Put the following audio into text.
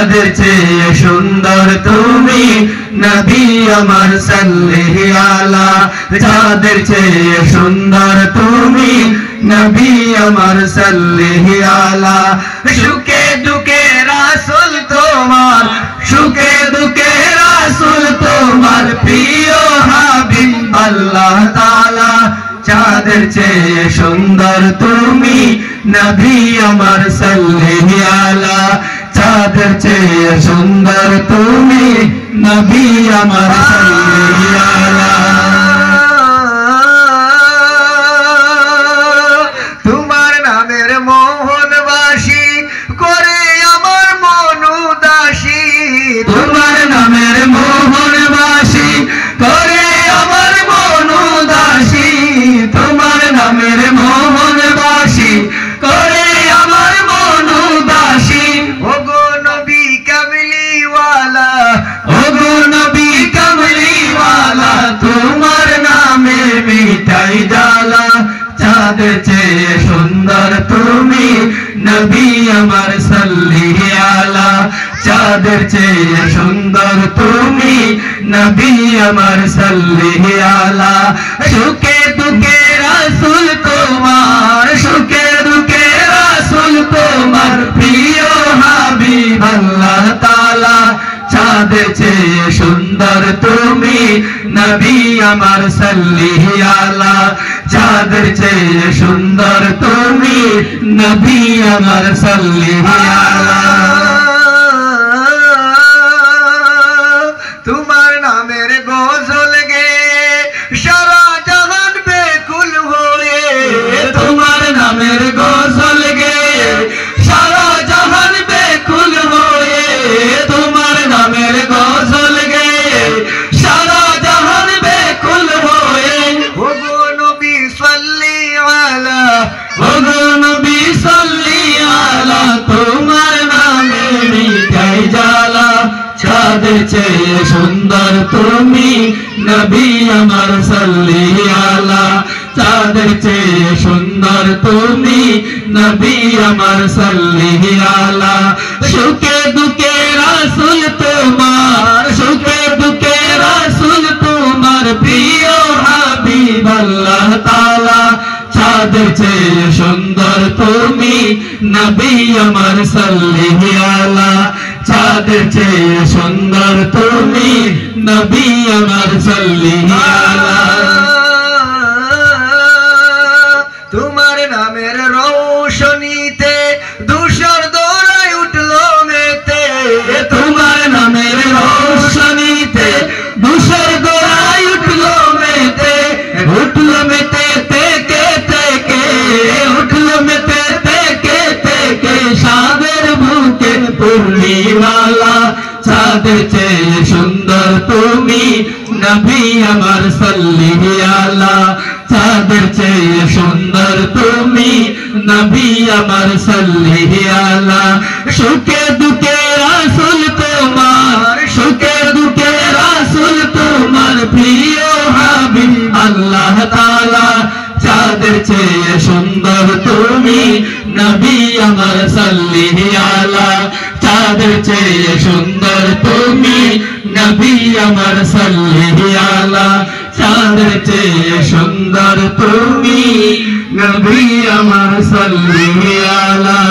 চাঁদের চেয়ে সুন্দর তুমি নবী আমার সাল্লি আলা চাঁদের চেয়ে সুন্দর তুমি নবী আমার সাল্লি আলা সুখে দুঃখে রাসূল তোমার সুখে দুঃখে রাসূল তোমার প্রিয় হাবিব আল্লাহ তাআলা চাঁদের চেয়ে সুন্দর তুমি নবী আমার সাল্লি আলা চাঁদের চেয়ে সুন্দর তুমি নবী আমার সাল্লি আলা তোমার নামের মোহনবাসী করে আমার মন উদাসী তোমার নামের মোহনবাসী করে আমার মন উদাসী তোমার নামের মোহনবাসী করে আমার মন উদাসী ওগো নবী কামলিওয়ালা ওগো নবী কামলিওয়ালা তোমার নামে মিটাই জ্বালা চাঁদের চেয়ে সুন্দর তুমি নবী আমার সাল্লি আলা চাঁদের চেয়ে সুন্দর তুমি নবী আমার সাল্লি আলা সুখে দুঃখে রাসূল তোমার সুখে দুঃখে রাসূল তোমার প্রিয় হাবিব আল্লাহ তাআলা চাঁদের চেয়ে সুন্দর তুমি নবী আমার সাল্লি আলা চাঁদের চেয়ে সুন্দর তুমি নবী আমার সাল্লি আলা তোমার নামের গজল গে সারা জাহান বেকুল হয়ে তোমার নামের গজল গে সারা জাহান বেকুল হয়ে তোমার নামের গজল গে সারা জাহান বেকুল হয়ে ওগো নবী সাল্লি আলা ওগো নবী সাল্লি আলা তোমার নামে মিটাই জ্বালা চাঁদের চেয়ে সুন্দর তুমি নবী আমার সাল্লি আলা চাঁদের চেয়ে সুন্দর তুমি নবী আমার সাল্লি আলা সুখে দুঃখে রাসূল তোমার সুখে দুঃখে রাসূল তোমার প্রিয় হাবিব আল্লাহ তাআলা চাঁদের চেয়ে সুন্দর তুমি নবী আমার সাল্লি আলা চাঁদের চেয়ে সুন্দর তুমি নবী আমার সাল্লি আলা তোমার নামের রৌশনীতে ধূসর দোলায় উঠলো মেতে তোমার নামের রৌশনীতে ধূসর দোলায় উঠলো মেতে থেকে থেকে উঠলো মেতে থেকে থেকে সাদের বুকে পূর্ণিমালা চাঁদের চেয়ে সুন্দর তুমি নবী আমার সাল্লি আলা চাঁদের চেয়ে সুন্দর তুমি নবী আমার সাল্লি আলা সুখে দুঃখে রাসূল তোমার সুখে দুঃখে রাসূল তোমার প্রিয় হাবিব আল্লাহ তাআলা চাঁদের চেয়ে সুন্দর তুমি নবী আমার সাল্লি আলা চাঁদের চেয়ে সুন্দর তুমি নবী আমার সাল্লি আলা চাঁদের চেয়ে সুন্দর তুমি নবী আমার সাল্লি আলা